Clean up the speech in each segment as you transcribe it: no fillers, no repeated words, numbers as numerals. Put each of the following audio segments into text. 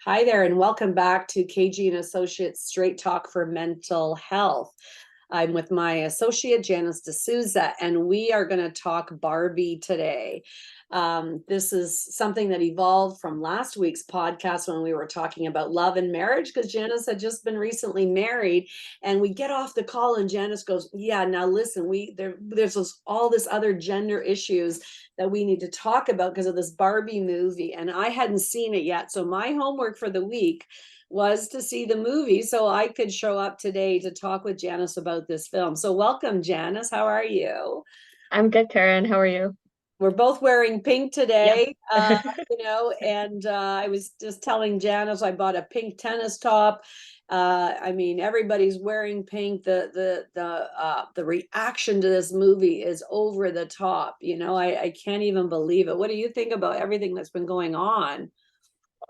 Hi there, and welcome back to KG&Associates Straight Talk for Mental Health. I'm with my associate, Janice D'Souza, and we are going to talk Barbie today. This is something that evolved from last week's podcast when we were talking about love and marriage, because Janice had just been recently married, and we get off the call and Janice goes, yeah, now listen, there's all this other gender issues that we need to talk about because of this Barbie movie, and I hadn't seen it yet. So my homework for the week was to see the movie so I could show up today to talk with Janice about this film. So welcome, Janice. How are you? I'm good, Karen. How are you? We're both wearing pink Yes. today, and I was just telling Janice I bought a pink tennis top. I mean, everybody's wearing pink. The reaction to this movie is over the top. I can't even believe it. What do you think about everything that's been going on?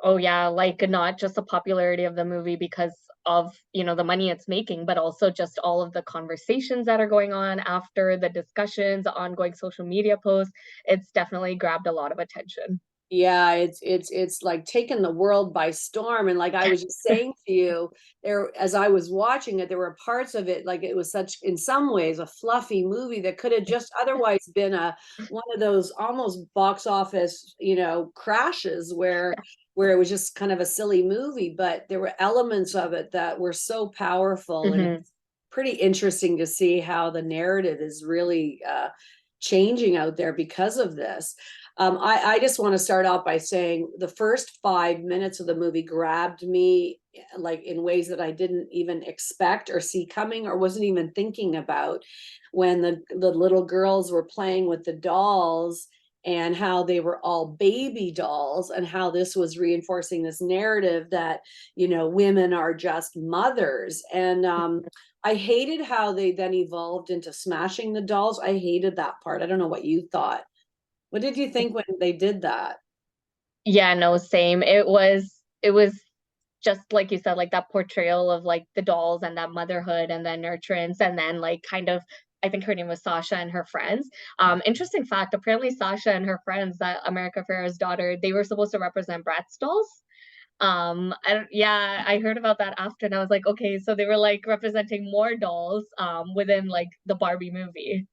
Oh yeah, like not just the popularity of the movie because of, the money it's making, but also just all of the conversations that are going on after the discussions, ongoing social media posts. It's definitely grabbed a lot of attention. Yeah, it's like taken the world by storm. And like I was just saying to you, there as I was watching it, there were parts of it like it was such, in some ways, a fluffy movie that could have just otherwise been a one of those almost box office, crashes where it was just kind of a silly movie, but there were elements of it that were so powerful, and Hmm. it's pretty interesting to see how the narrative is really changing out there because of this. I just want to start off by saying the first 5 minutes of the movie grabbed me like in ways that I didn't even expect or see coming or wasn't even thinking about, when the little girls were playing with the dolls and how they were all baby dolls, and how this was reinforcing this narrative that women are just mothers. And I hated how they then evolved into smashing the dolls. I hated that part. I don't know what you thought. What did you think when they did that? Yeah, no, same. It was just like you said, like that portrayal of like the dolls and that motherhood and then nurturance and then like kind of I think her name was Sasha and her friends. Interesting fact, apparently Sasha and her friends, that America Ferrera's daughter, they were supposed to represent Bratz dolls. Yeah, I heard about that after and I was like, okay, so they were like representing more dolls within like the Barbie movie.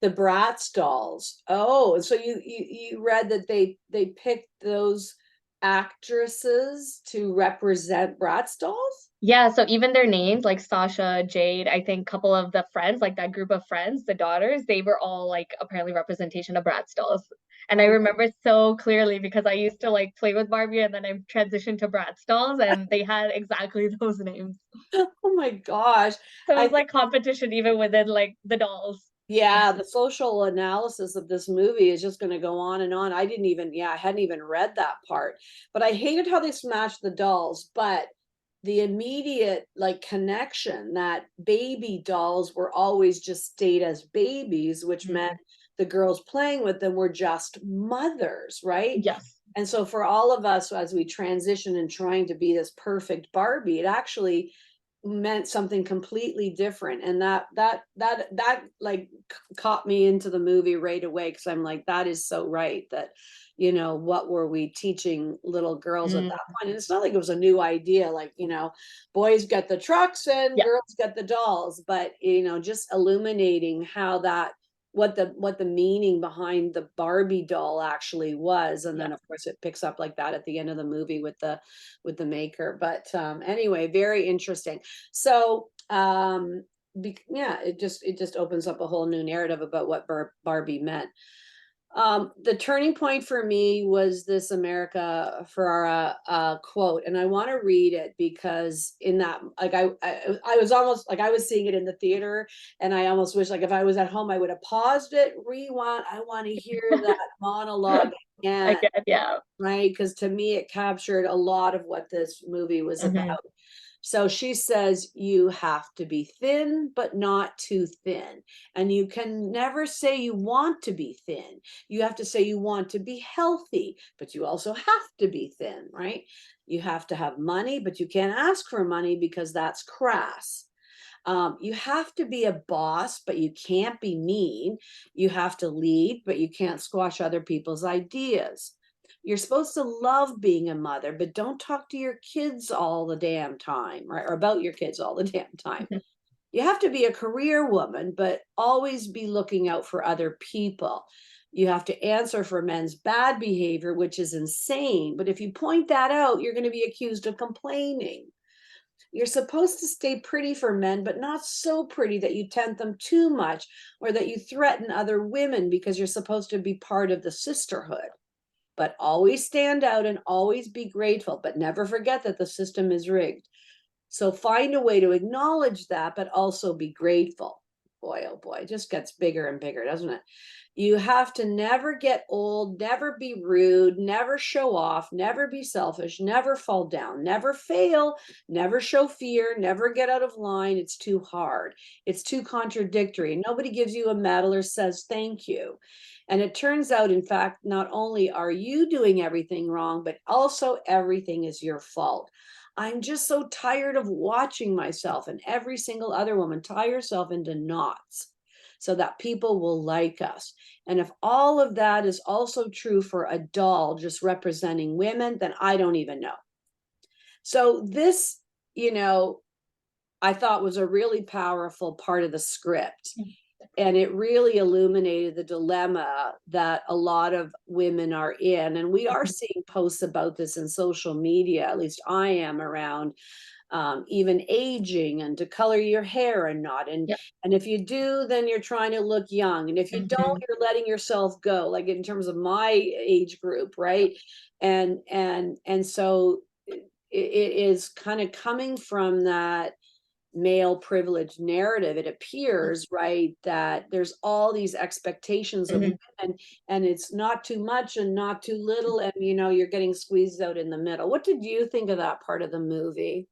The Bratz dolls. Oh, so you read that they picked those actresses to represent Bratz dolls? Yeah, so even their names, like Sasha, Jade, I think a couple of the friends, like that group of friends, the daughters, they were all like apparently representation of Bratz dolls. And I Oh, remember it so clearly because I used to like play with Barbie and then I transitioned to Bratz dolls and they had exactly those names. oh my gosh. So it I was like competition even within like the dolls. Yeah, the social analysis of this movie is just going to go on and on. I hadn't even read that part. But I hated how they smashed the dolls. But the immediate like connection that baby dolls were always just stayed as babies, which meant Mhm. the girls playing with them were just mothers, right? Yes. And so for all of us, as we transition and trying to be this perfect Barbie, it actually meant something completely different. And that like caught me into the movie right away, because I'm like, that is so right, that what were we teaching little girls at Mm, that point? And it's not like it was a new idea, like boys get the trucks and yeah. girls get the dolls, but just illuminating how that what the meaning behind the Barbie doll actually was. And then Yeah. of course it picks up like that at the end of the movie with the maker. But anyway, very interesting. So yeah, it just opens up a whole new narrative about what Barbie meant. The turning point for me was this America Ferrara quote, and I want to read it because in that, like, I was almost like I was seeing it in the theater, and I almost wish, like, if I was at home, I would have paused it, rewound. I want to hear that monologue again, Again, yeah. right? Because to me, it captured a lot of what this movie was about. Hmm. So she says, you have to be thin, but not too thin. And you can never say you want to be thin. You have to say you want to be healthy, but you also have to be thin, right? You have to have money, but you can't ask for money because that's crass. You have to be a boss, but you can't be mean. You have to lead, but you can't squash other people's ideas. you're supposed to love being a mother, but don't talk to your kids all the damn time, right? Or about your kids all the damn time. Mhm. You have to be a career woman, but always be looking out for other people. You have to answer for men's bad behavior, which is insane. But if you point that out, you're going to be accused of complaining. You're supposed to stay pretty for men, but not so pretty that you tempt them too much or that you threaten other women because you're supposed to be part of the sisterhood. But always stand out and always be grateful, but never forget that the system is rigged. So find a way to acknowledge that, but also be grateful. Boy, oh boy, it just gets bigger and bigger, doesn't it? You have to never get old, never be rude, never show off, never be selfish, never fall down, never fail, never show fear, never get out of line. It's too hard. It's too contradictory. Nobody gives you a medal or says thank you. And it turns out, in fact, not only are you doing everything wrong, but also everything is your fault. I'm just so tired of watching myself and every single other woman tie herself into knots so that people will like us. And if all of that is also true for a doll just representing women, then I don't even know. So this, you know, I thought was a really powerful part of the script. And it really illuminated the dilemma that a lot of women are in. And we are Mhm. seeing posts about this in social media, at least I am, around even aging and to color your hair and not. Yep. And if you do, then you're trying to look young. And if you don't, Mhm. you're letting yourself go, like in terms of my age group, right? And so it is kind of coming from that male privilege narrative. It appears, right, that there's all these expectations of Mhm. women, and it's not too much and not too little, and you're getting squeezed out in the middle. What did you think of that part of the movie?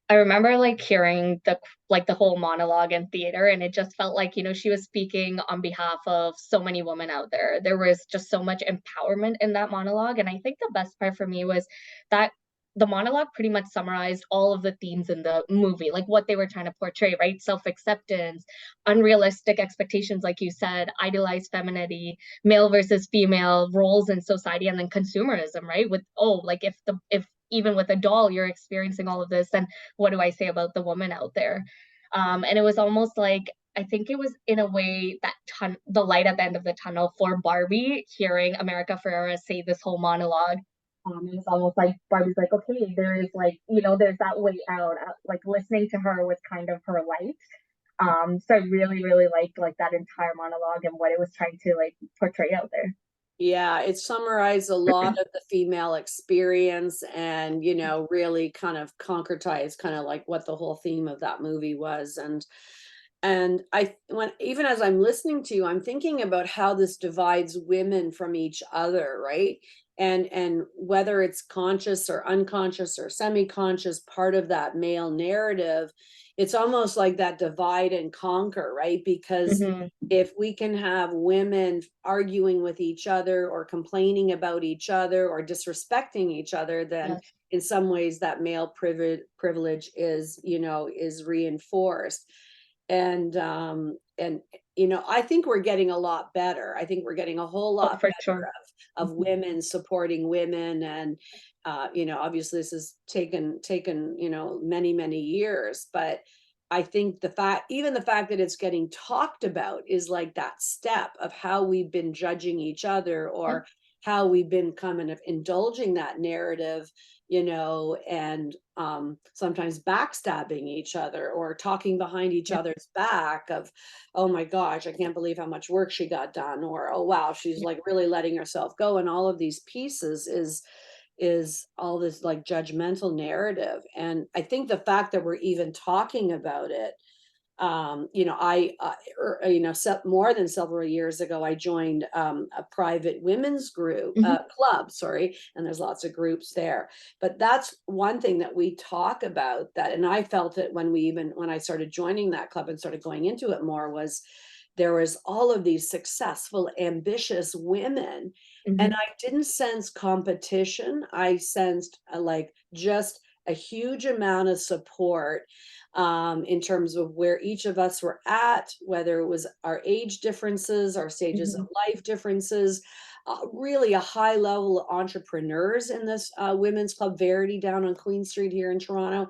I remember, like, hearing the whole monologue in theater, and it just felt like, she was speaking on behalf of so many women out there. There was just so much empowerment in that monologue, and I think the best part for me was that the monologue pretty much summarized all of the themes in the movie, like, what they were trying to portray, right? Self-acceptance, unrealistic expectations, like you said, idealized femininity, male versus female roles in society, and then consumerism, right? With, oh, like, if even with a doll, you're experiencing all of this, then what do I say about the woman out there? And it was almost like, I think it was in a way that the light at the end of the tunnel for Barbie, hearing America Ferrera say this whole monologue. It was almost like Barbie's like, okay, there is, like, there's that way out. Like, listening to her was kind of her light. So I really, really liked, like, that entire monologue and what it was trying to, like, portray out there. Yeah, it summarized a lot of the female experience and, really kind of concretized kind of like what the whole theme of that movie was. And when even as I'm listening to you, I'm thinking about how this divides women from each other, right? And whether it's conscious or unconscious or semi-conscious part of that male narrative, it's almost like that divide and conquer, right? Because Hmm. if we can have women arguing with each other or complaining about each other or disrespecting each other, then Yes, in some ways that male privilege is reinforced. And I think we're getting a lot better. I think we're getting a whole oh, lot for better sure. of Mhm. women supporting women. And obviously this has taken many years, but I think even the fact that it's getting talked about is like that step of how we've been judging each other, Yeah. or how we've been kind of indulging that narrative, and sometimes backstabbing each other or talking behind each Yeah. other's back of, oh my gosh, I can't believe how much work she got done, or oh wow, she's Yeah. like really letting herself go. And all of these pieces is all this like judgmental narrative. And I think the fact that we're even talking about it, more than several years ago, I joined a private women's group, Mhm. club, sorry, and there's lots of groups there. But that's one thing that we talk about, that, and I felt it when I started joining that club and started going into it more, was there was all of these successful, ambitious women, and Mhm. I didn't sense competition. I sensed like just a huge amount of support, in terms of where each of us were at, whether it was our age differences, our stages of Mhm. life differences. really a high level entrepreneurs in this women's club, Verity, down on Queen Street here in Toronto,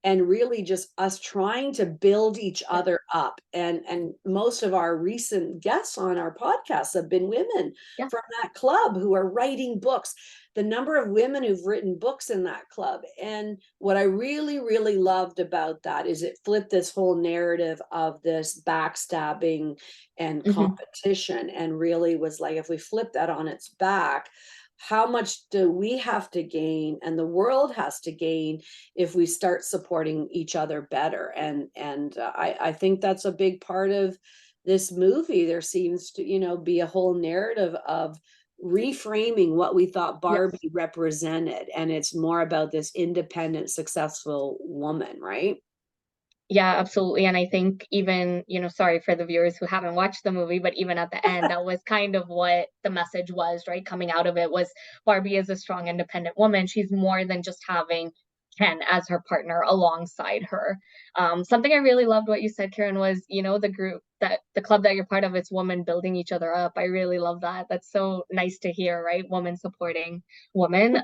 and really just us trying to build each Yeah. other up. And most of our recent guests on our podcast have been women Yeah. from that club who are writing books. The number of women who've written books in that club. And what I really, really loved about that is it flipped this whole narrative of this backstabbing and Hmm. competition, and really was like, if we flip that on its back, how much do we have to gain and the world has to gain if we start supporting each other better? And I think that's a big part of this movie. There seems to, be a whole narrative of reframing what we thought Yes. Barbie represented, and it's more about this independent, successful woman, right? Yeah, absolutely. And I think even, sorry for the viewers who haven't watched the movie, but even at the end, that was kind of what the message was, right? Coming out of it was Barbie is a strong, independent woman. She's more than just having Ken as her partner alongside her. Something I really loved what you said, Karen, was, the club that you're part of, it's women building each other up. I really love that. That's so nice to hear, right? Women supporting women.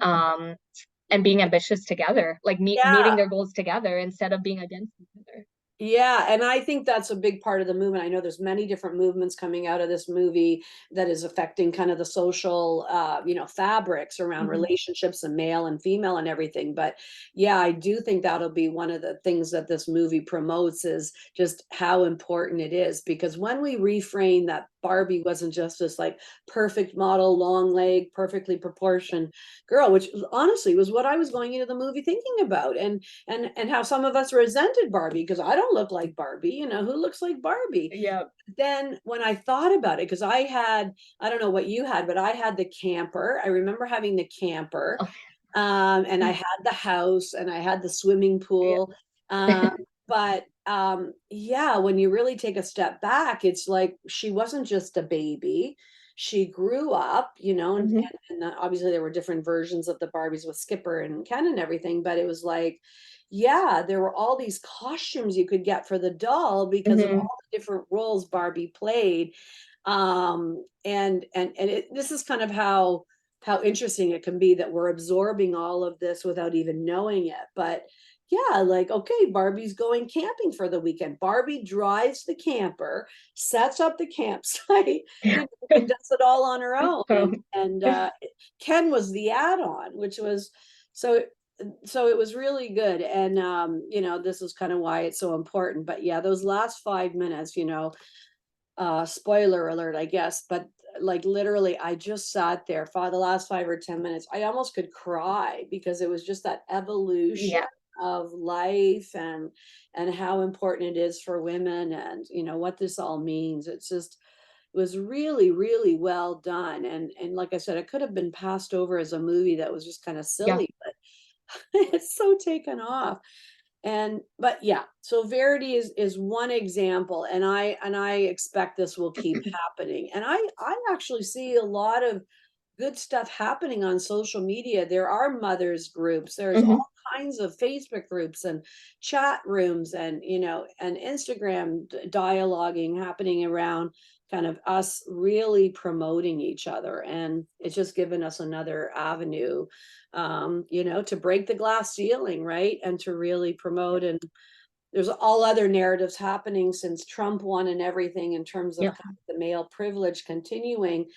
And being ambitious together, like meeting Yeah. their goals together instead of being against each other. Yeah, and I think that's a big part of the movement. I know there's many different movements coming out of this movie that is affecting kind of the social, fabrics around Mhm. relationships and male and female and everything. But yeah, I do think that'll be one of the things that this movie promotes, is just how important it is. Because when we reframe that Barbie wasn't just this like perfect model, long leg, perfectly proportioned girl, which honestly was what I was going into the movie thinking about. And how some of us resented Barbie because I don't look like Barbie, who looks like Barbie? Yeah. Then when I thought about it, because I don't know what you had, but I had the camper. I remember having the camper, Oh, and I had the house and I had the swimming yeah. pool. Um, but yeah, when you really take a step back, it's like she wasn't just a baby. She grew up, and, Mhm. and, and obviously there were different versions of the Barbies with Skipper and Ken and everything, but it was like, yeah, there were all these costumes you could get for the doll because of Mhm. all the different roles Barbie played. This is kind of how interesting it can be that we're absorbing all of this without even knowing it. But yeah, like, okay, Barbie's going camping for the weekend. Barbie drives the camper, sets up the campsite, Yeah. and does it all on her own. So, And Ken was the add-on, which was so so it was really good. And this is kind of why it's so important. But yeah, those last 5 minutes, spoiler alert, I guess, but like literally I just sat there for the last 5 or 10 minutes. I almost could cry because it was just that evolution yeah. of life, and how important it is for women, and what this all means. It was really, really well done. And like I said, it could have been passed over as a movie that was just kind of Yeah. silly, but it's so taken off. But yeah, so Verity is one example, and I expect this will keep happening. And I actually see a lot of good stuff happening on social media. There are mothers groups, there's Mhm. all kinds of Facebook groups and chat rooms, and Instagram dialoguing happening around kind of us really promoting each other. And it's just given us another avenue, to break the glass ceiling, right? And to really promote. And there's all other narratives happening since Trump won and everything, in terms of Yeah. kind of the male privilege continuing.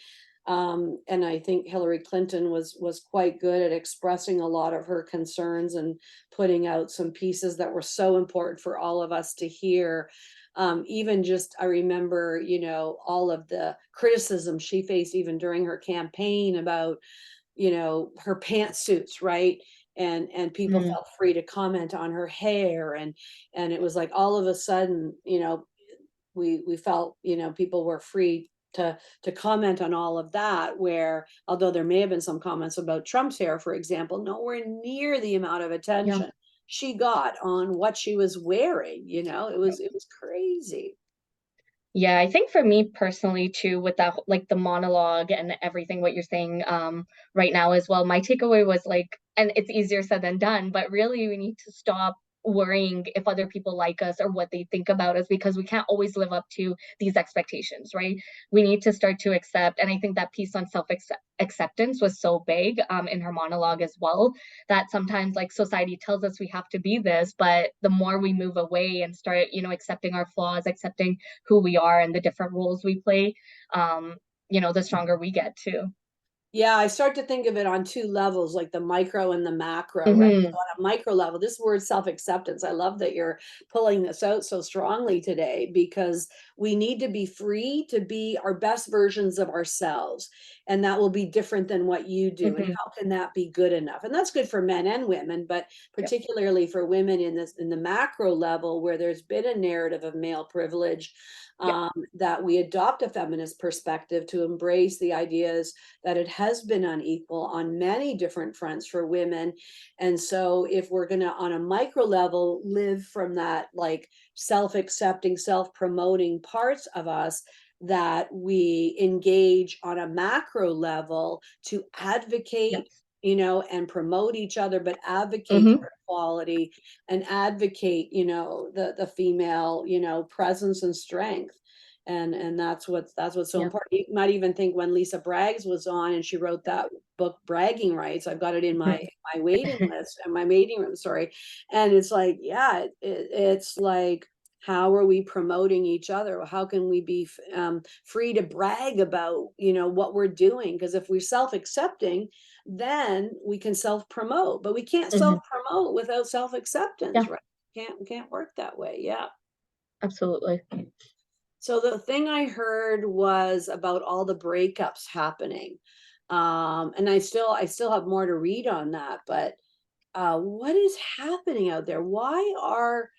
And I think Hillary Clinton was quite good at expressing a lot of her concerns and putting out some pieces that were so important for all of us to hear. Even just, I remember, all of the criticism she faced even during her campaign about, her pantsuits, right? And people Mm. felt free to comment on her hair, and it was like all of a sudden, we felt, people were free to comment on all of that, where although there may have been some comments about Trump's hair, for example, nowhere near the amount of Yeah. attention she got on what she was wearing. It was crazy. Yeah, I think for me personally too, with that like the monologue and everything what you're saying right now as well, my takeaway was like, and it's easier said than done, but really we need to stop worrying if other people like us or what they think about us, because we can't always live up to these expectations, right? We need to start to accept. And I think that piece on self acceptance was so big in her monologue as well, that sometimes like society tells us we have to be this, but the more we move away and start, accepting our flaws, accepting who we are and the different roles we play, the stronger we get too. Yeah, I start to think of it on two levels, like the micro and the macro, right? So Hmm. on a micro level, this word self-acceptance, I love that you're pulling this out so strongly today, because we need to be free to be our best versions of ourselves. And that will be different than what you do. And Hmm. how can that be good enough? And that's good for men and women, but Yep. particularly for women in the macro level, where there's been a narrative of male privilege, Yep. that we adopt a feminist perspective to embrace the ideas that it has been unequal on many different fronts for women. And so if we're going to, on a micro level, live from that like self-accepting, self-promoting parts of us, that we engage on a macro level to advocate, Yes. and promote each other, but advocate Hmm. for equality, and advocate, the female, presence and strength. And that's what's so Yeah. important. You might even think when Lisa Braggs was on and she wrote that book Bragging Rights, I've got it in my Mhm. my waiting list and my waiting room, sorry. And it's like, yeah, it's like, how are we promoting each other? How can we be free to brag about, what we're doing? Because if we're self-accepting, then we can self-promote, but we can't Hmm. self-promote without self-acceptance, Yeah, right? Can't work that way. Yeah. absolutely. So the thing I heard was about all the breakups happening. And I still have more to read on that, but what is happening out there? Why are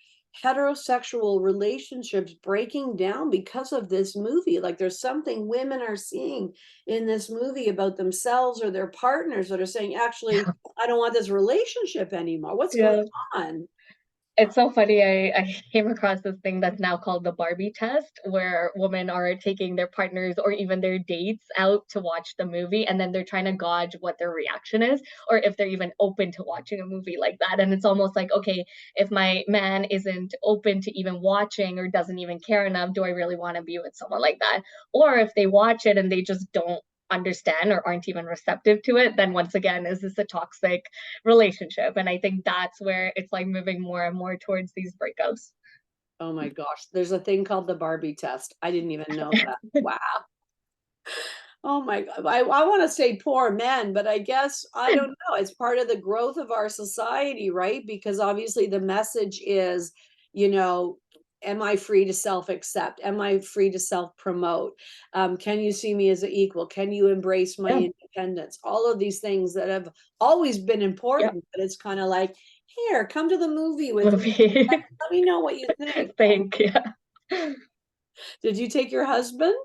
heterosexual relationships breaking down because of this movie? Like there's something women are seeing in this movie about themselves or their partners that are saying, actually, I don't want this relationship anymore. What's going Yeah. on? It's so funny. I came across this thing that's now called the Barbie test, where women are taking their partners or even their dates out to watch the movie, and then they're trying to gauge what their reaction is, or if they're even open to watching a movie like that. And it's almost like, okay, if my man isn't open to even watching or doesn't even care enough, do I really want to be with someone like that? Or if they watch it and they just don't understand or aren't even receptive to it, then once again, is this a toxic relationship? And I think that's where it's like moving more and more towards these breakups. Oh my gosh, there's a thing called the Barbie test. I didn't even know that. Wow. Oh my God. I want to say poor men, but I guess I don't know. It's part of the growth of our society, right? Because obviously the message is, you know, am I free to self-accept? Am I free to self-promote? Can you see me as an equal? Can you embrace my Yeah. independence? All of these things that have always been Yep. important, but it's kind of like, here, come to the movie with me. Movie. Let me know what you think. Thank you. Did you take your husband?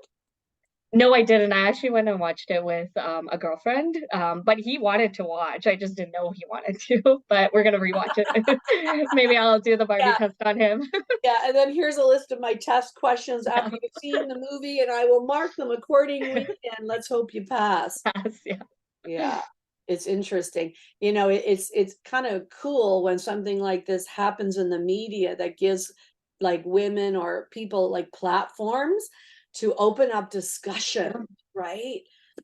No, I didn't. I actually went and watched it with a girlfriend, but he wanted to watch. I just didn't know he wanted to. But we're gonna rewatch it. Maybe I'll do the Barbie Yeah. test on him. Yeah, and then here's a list of my test questions Yeah. after you've seen the movie, and I will mark them accordingly, and let's hope you pass. Pass, yeah. Yeah, it's interesting. It's kind of cool when something like this happens in the media that gives like women or people like platforms to open up Yeah, discussion, right?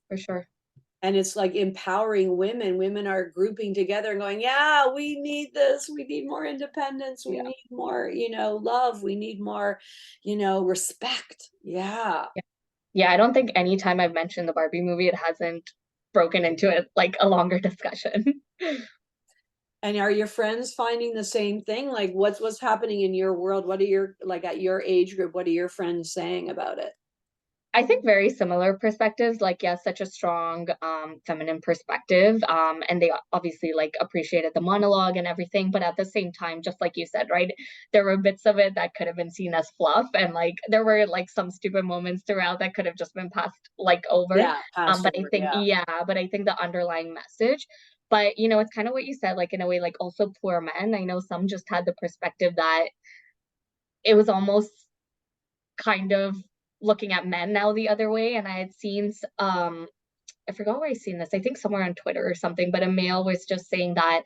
for sure. And it's like empowering women. Women are grouping together and going, yeah, we need this. We need more independence. We Yeah. need more, love. We need more, respect. Yeah. Yeah. Yeah, I don't think any time I've mentioned the Barbie movie, it hasn't broken into it like a longer discussion. And are your friends finding the same thing? Like what's happening in your world? What are your like at your age group, what are your friends saying about it? I think very similar perspectives, like, yes, such a strong feminine perspective. And they obviously like appreciated the monologue and everything, but at the same time, just like you said, right, there were bits of it that could have been seen as fluff, and like there were like some stupid moments throughout that could have just been passed like over. Yeah, passed But I over. think, Yeah. yeah, but I think the underlying message. But it's kind of what you said, like in a way, like also poor men. I know some just had the perspective that it was almost kind of looking at men now the other way. And I had seen I forgot where I seen this. I think somewhere on Twitter or something, but a male was just saying that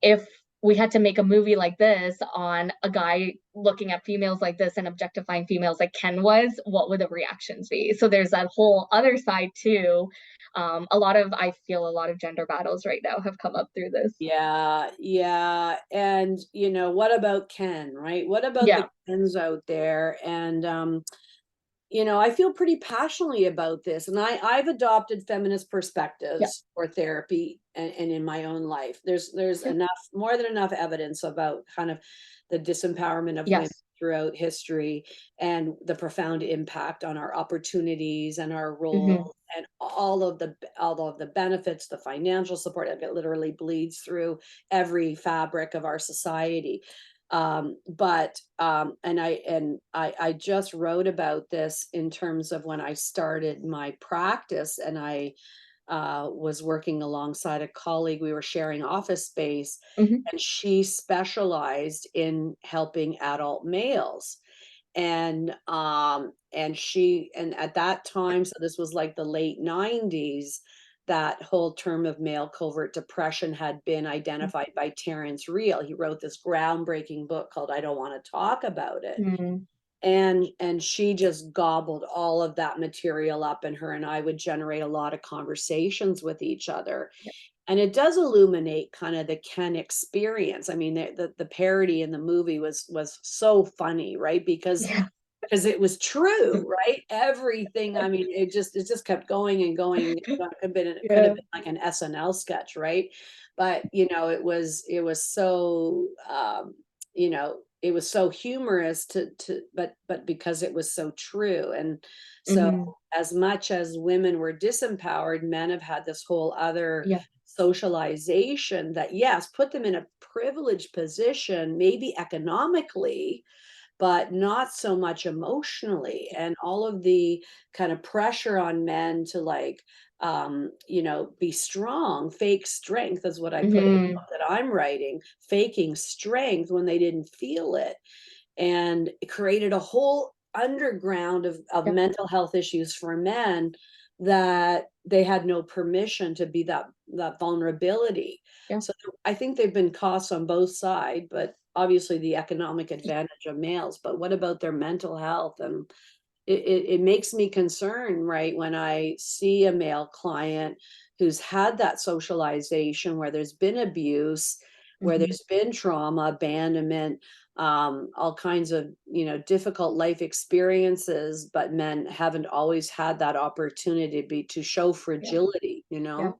if we had to make a movie like this on a guy looking at females like this and objectifying females like Ken was, what would the reactions be? So there's that whole other side too. I feel a lot of gender battles right now have come up through this. Yeah, yeah. And what about Ken, right? What about the Yeah. Kens out there? And I feel pretty passionately about this, and I've adopted feminist Yeah. perspectives for therapy and in my own life. There's Yeah. enough, more than enough evidence about kind of the disempowerment of women Yes. throughout history and the profound impact on our opportunities and our Hmm. roles and all of the benefits, the financial support that literally bleeds through every fabric of our society. But I just wrote about this in terms of when I started my practice, and I was working alongside a colleague. We were sharing office space, Hmm. and she specialized in helping adult males. And at that time, so this was like the late 90s, that whole term of male covert depression had been identified by Terrence Real. He wrote this groundbreaking book called I Don't Want to Talk About It. Mm. And she just gobbled all of that material up, and her and I would generate a lot of conversations with each other. Yeah. And it does illuminate kind of the Ken experience. I mean, the parody in the movie was so funny, right? Because Yeah. it was true, right? Everything. I mean, it just kept going and going. It could have Yeah. been like an SNL sketch, right? But it was so it was so humorous but because it was so true. And so, Hmm. as much as women were disempowered, men have had this whole other Yeah. socialization that, yes, put them in a privileged position, maybe economically, but not so much emotionally. And all of the kind of pressure on men to, like, be strong, fake strength is what I put in the Hmm. book that I'm writing, faking strength when they didn't feel it. And it created a whole underground of Yeah. mental health issues for men, that they had no permission to be that vulnerability. Yeah. So I think they've been costs on both sides, but obviously the economic advantage of males. But what about their mental health? And it makes me concerned, right, when I see a male client who's had that socialization where there's been abuse, where Hmm. there's been trauma, abandonment, all kinds of difficult life experiences, but men haven't always had that opportunity to show Yeah. fragility, Yeah.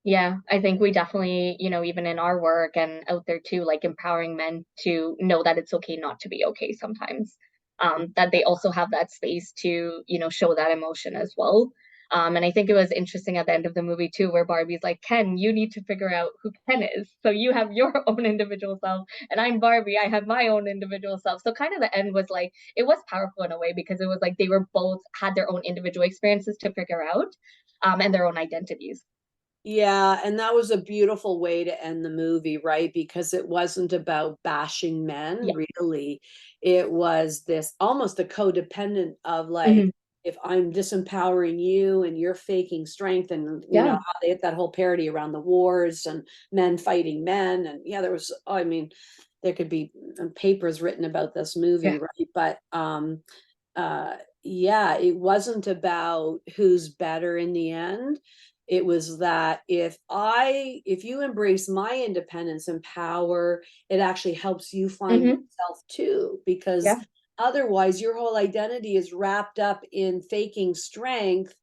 Yeah, I think we definitely, even in our work and out there too, like empowering men to know that it's okay not to be okay sometimes. That they also have that space to, show that emotion as well. And I think it was interesting at the end of the movie too, where Barbie's like, Ken, you need to figure out who Ken is. So you have your own individual self, and I'm Barbie, I have my own individual self. So kind of the end was like, it was powerful in a way because it was like they were both had their own individual experiences to figure out, and their own identities. Yeah, and that was a beautiful way to end the movie, right? Because it wasn't about bashing men, Yeah. really. It was this almost a codependent of, like, Mhm. if I'm disempowering you and you're faking strength, and Yeah. how they had that whole parody around the wars and men fighting men. And yeah, there was, I mean, there could be papers written about this movie, Yeah. right? But yeah, it wasn't about who's better in the end. It was that if you embrace my independence and power, it actually helps you find Mhm. yourself too, because Yeah, otherwise your whole identity is wrapped up in faking strength,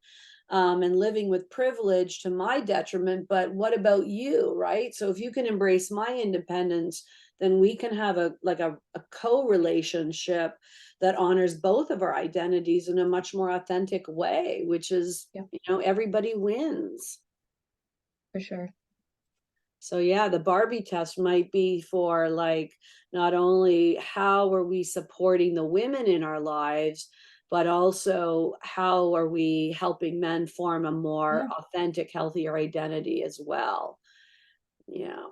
and living with privilege to my detriment. But what about you, right? So if you can embrace my independence, then we can have a co-relationship that honors both of our identities in a much more authentic way, which is, yeah, everybody wins. for sure. So yeah, the Barbie test might be for, like, not only how are we supporting the women in our lives, but also how are we helping men form a more Yeah. authentic, healthier identity as well. Yeah.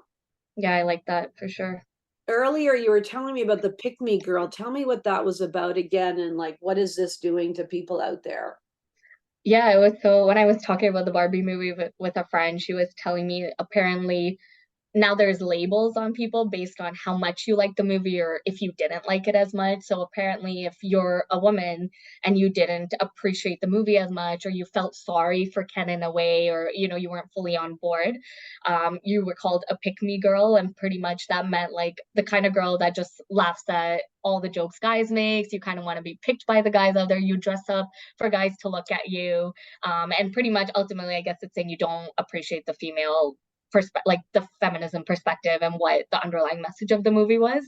Yeah, I like that for sure. Earlier you were telling me about the Pick Me Girl. Tell me what that was about again, and, like, what is this doing to people out there? Yeah, it was so when I was talking about the Barbie movie with a friend, she was telling me apparently now there's labels on people based on how much you like the movie or if you didn't like it as much. So apparently if you're a woman and you didn't appreciate the movie as much, or you felt sorry for Ken in a way, or you weren't fully on board, you were called a pick me girl. And pretty much that meant like the kind of girl that just laughs at all the jokes guys makes. You kind of want to be picked by the guys out there. You dress up for guys to look at you. And pretty much ultimately, I guess it's saying you don't appreciate the female like the feminism perspective and what the underlying message of the movie was.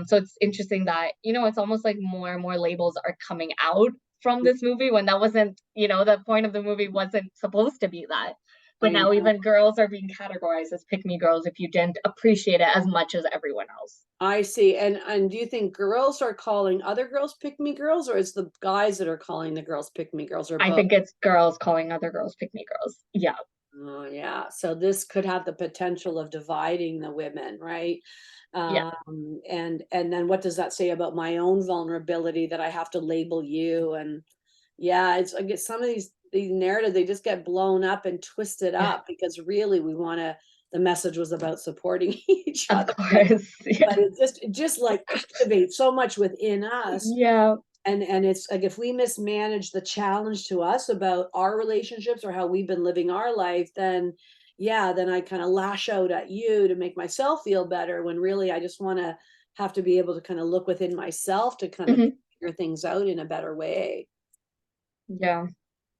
So it's interesting that it's almost like more and more labels are coming out from this movie, when that wasn't, the point of the movie wasn't supposed to be that. But I now know. even girls are being categorized as pick me girls if you didn't appreciate it as much as everyone else. I see. And do you think girls are calling other girls pick me girls, or it's the guys that are calling the girls pick me girls, or I both? think it's girls calling other girls pick me girls. Yeah. Oh, yeah. So this could have the potential of dividing the women, right? Yeah. And then what does that say about my own vulnerability that I have to label you? And yeah, it's I guess some of these narratives, they just get blown up and twisted Yeah. up because really we want to. The message was about supporting each Of other, but course. Yeah. but it just like activates so much within us. Yeah. And it's like if we mismanage the challenge to us about our relationships or how we've been living our life, then yeah, then I kind of lash out at you to make myself feel better, when really I just want to have to be able to kind of look within myself to kind of Hmm. figure things out in a better way. Yeah.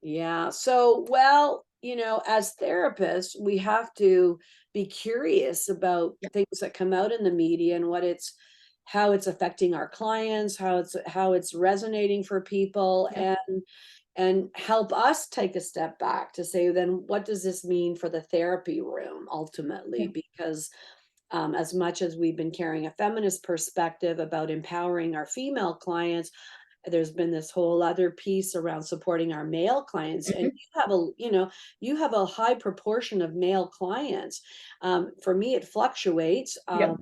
Yeah. So, well, as therapists, we have to be curious about Yeah. things that come out in the media and how it's affecting our clients, how it's resonating for people, Yeah. and help us take a step back to say, then what does this mean for the therapy room ultimately? Yeah. Because as much as we've been carrying a feminist perspective about empowering our female clients, there's been this whole other piece around supporting our male clients, and Hmm. you have a high proportion of male clients. For me it fluctuates. Yeah.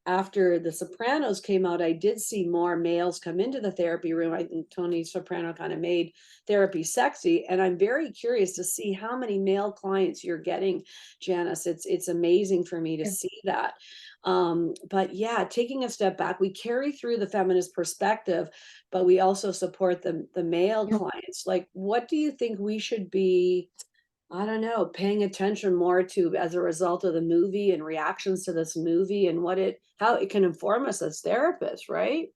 After The Sopranos came out, I did see more males come into the therapy room. I think Tony Soprano kind of made therapy sexy, and I'm very curious to see how many male clients you're getting, Janice. It's amazing for me to Yeah. see that. But yeah, taking a step back, we carry through the feminist perspective, but we also support the male Yeah. clients. Like, what do you think we should be, I don't know, paying attention more to as a result of the movie and reactions to this movie, and how it can inform us as therapists, right?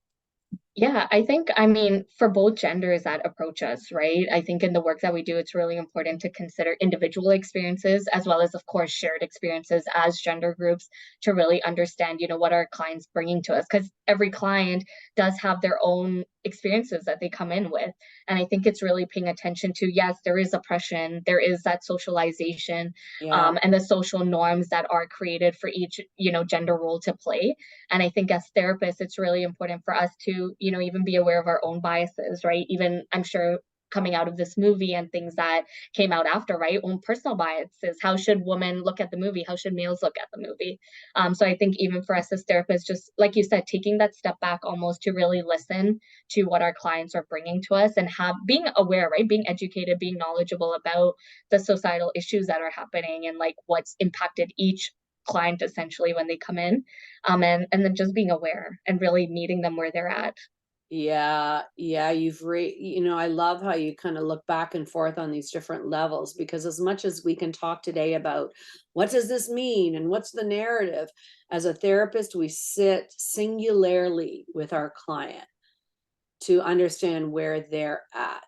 Yeah, I think, I mean, for both genders that approach us, right? I think in the work that we do, it's really important to consider individual experiences as well as, of course, shared experiences as gender groups to really understand, what our clients bringing to us. Because every client does have their own experiences that they come in with. And I think it's really paying attention to, yes, there is oppression, there is that socialization, Yeah. and the social norms that are created for each, gender role to play. And I think as therapists, it's really important for us to, even be aware of our own biases, right? Even I'm sure coming out of this movie and things that came out after, right? Own personal biases. How should women look at the movie? How should males look at the movie? So I think even for us as therapists, just like you said, taking that step back almost to really listen to what our clients are bringing to us and being aware, right? Being educated, being knowledgeable about the societal issues that are happening and like what's impacted each client essentially when they come in, and then just being aware and really meeting them where they're at. Yeah, yeah, I love how you kind of look back and forth on these different levels, because as much as we can talk today about what does this mean and what's the narrative, as a therapist, we sit singularly with our client to understand where they're at.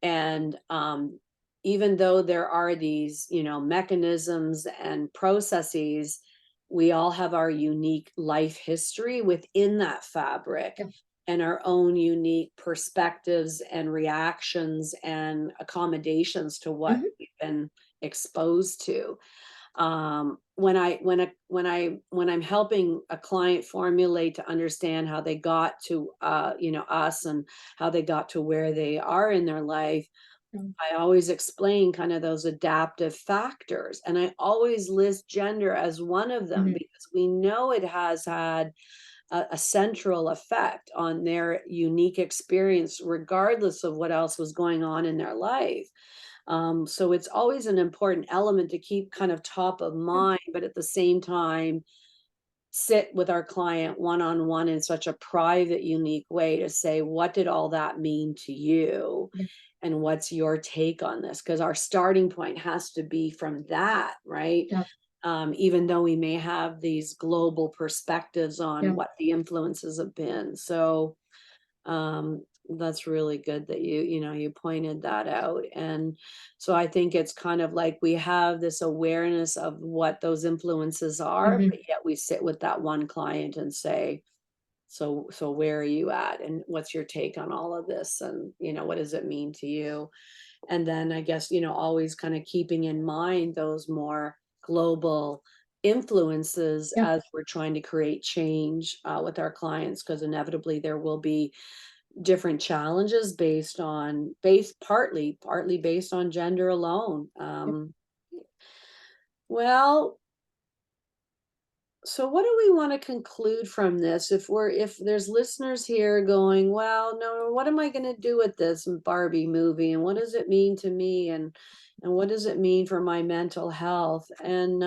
And even though there are these, mechanisms and processes, we all have our unique life history within that fabric, Yeah. and our own unique perspectives and reactions and accommodations to what Hmm. we've been exposed to. When I'm helping a client formulate to understand how they got to us, and how they got to where they are in their life, I always explain kind of those adaptive factors, and I always list gender as one of them, Hmm. because we know it has had a central effect on their unique experience, regardless of what else was going on in their life. So it's always an important element to keep kind of top of Yeah. mind, but at the same time, sit with our client one on one in such a private, unique way to say, what did all that mean to you? Yeah. And what's your take on this? Because our starting point has to be from that, right? Yeah. Even though we may have these global perspectives on Yeah. what the influences have been. So that's really good that you pointed that out. And so I think it's kind of like we have this awareness of what those influences are, Mhm. but yet we sit with that one client and say, so where are you at, and what's your take on all of this, and what does it mean to you? And then I guess, always kind of keeping in mind those more global influences Yeah. as we're trying to create change with our clients, because inevitably there will be different challenges partly based on gender alone. Yeah. Well, so what do we want to conclude from this? If there's listeners here going, well, no, what am I going to do with this Barbie movie, and what does it mean to me, and what does it mean for my mental health? And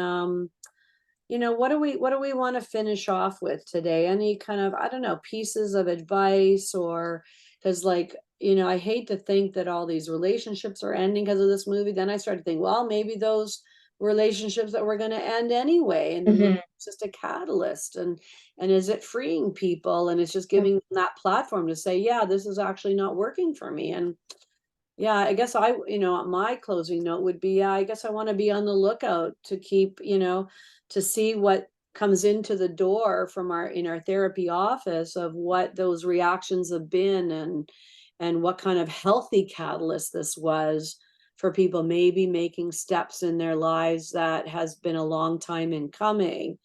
what do we want to finish off with today? Any kind of, I don't know, pieces of advice, or because, like, I hate to think that all these relationships are ending because of this movie. Then I started to think, well, maybe those relationships that were going to end anyway, and the movie Mhm. is just a catalyst. And is it freeing people, and it's just Yeah. giving them that platform to say, yeah, this is actually not working for me. And yeah, I guess my closing note would be, yeah, I guess I want to be on the lookout to keep, to see what comes into the door from our therapy office, of what those reactions have been, and what kind of healthy catalyst this was for people maybe making steps in their lives that has been a long time in coming.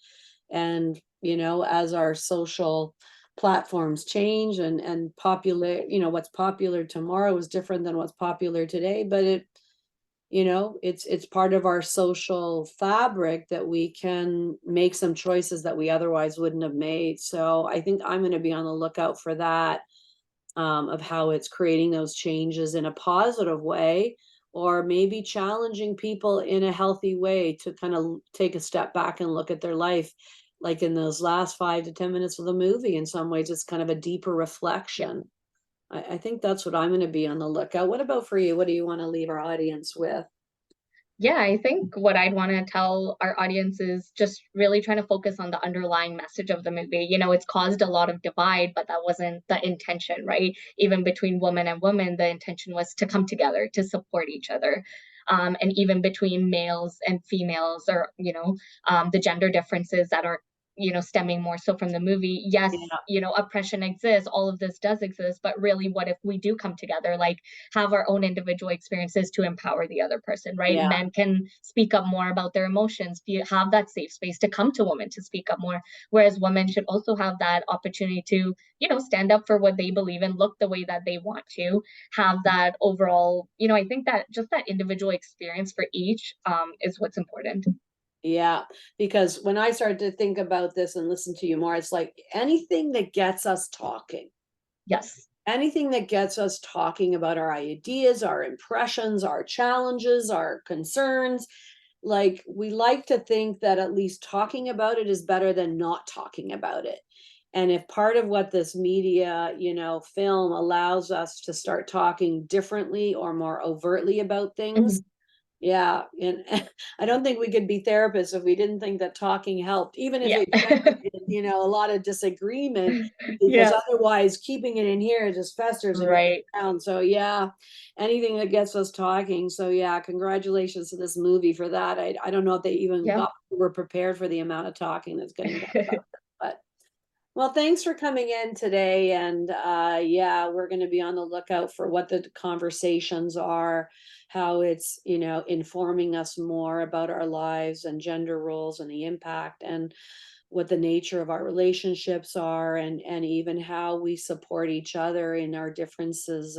And as our social platforms change, and popular, what's popular tomorrow is different than what's popular today, but it's part of our social fabric that we can make some choices that we otherwise wouldn't have made. So I think I'm going to be on the lookout for that, of how it's creating those changes in a positive way, or maybe challenging people in a healthy way to kind of take a step back and look at their life, like in those last 5 to 10 minutes of the movie. In some ways, it's kind of a deeper Yeah. reflection. I think that's what I'm going to be on the lookout. What about for you? What do you want to leave our audience with? Yeah, I think what I'd want to tell our audience is just really trying to focus on the underlying message of the movie. It's caused a lot of divide, but that wasn't the intention, right? Even between women and women, the intention was to come together, to support each other. And even between males and females, or, the gender differences that are, stemming more so from the movie. Yes, Yeah, oppression exists, all of this does exist, but really, what if we do come together? Like, have our own individual experiences to empower the other person, right? yeah. Men can speak up more about their emotions, have that safe space to come to women to speak up more. Whereas women should also have that opportunity to, stand up for what they believe in, look the way that they want to, have that overall, I think that just that individual experience for each is what's important. Yeah, because when I started to think about this and listen to you more, it's like anything that gets us talking, Yes. about our ideas, our impressions, our challenges, our concerns. Like, we like to think that at least talking about it is better than not talking about it. And if part of what this media, film allows us to start talking differently or more overtly about things, Mhm. yeah, and I don't think we could be therapists if we didn't think that talking helped, even if Yeah. it generated, a lot of disagreement, because Yeah. otherwise keeping it in here just festers and goes Right. down. So yeah, anything that gets us talking. So yeah, congratulations to this movie for that. I don't know if they even Yeah. were prepared for the amount of talking that's getting done about it, but well, thanks for coming in today. And yeah, we're going to be on the lookout for what the conversations are, how it's, informing us more about our lives and gender roles and the impact, and what the nature of our relationships are, and even how we support each other in our differences,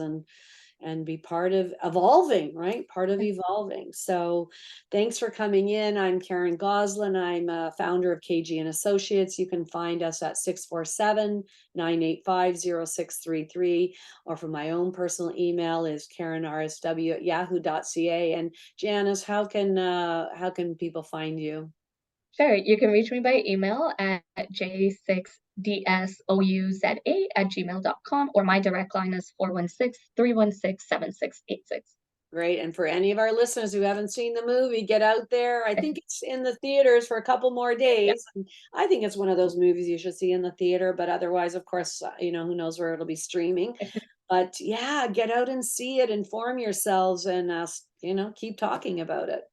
and be part of evolving, right? Part of evolving. So thanks for coming in. I'm Karen Goslin. I'm a founder of KG&Associates. You can find us at 647-985-0633, or from my own personal email is karenrsw@yahoo.ca. And Janice, how can people find you? Sure, you can reach me by email at j6dsouza@gmail.com, or my direct line is 416-316-7686. Great. And for any of our listeners who haven't seen the movie, get out there. I think it's in the theaters for a couple more Yeah. days. And I think it's one of those movies you should see in the theater, but otherwise, of course, who knows where it'll be streaming. But yeah, get out and see it, inform yourselves, and keep talking about it.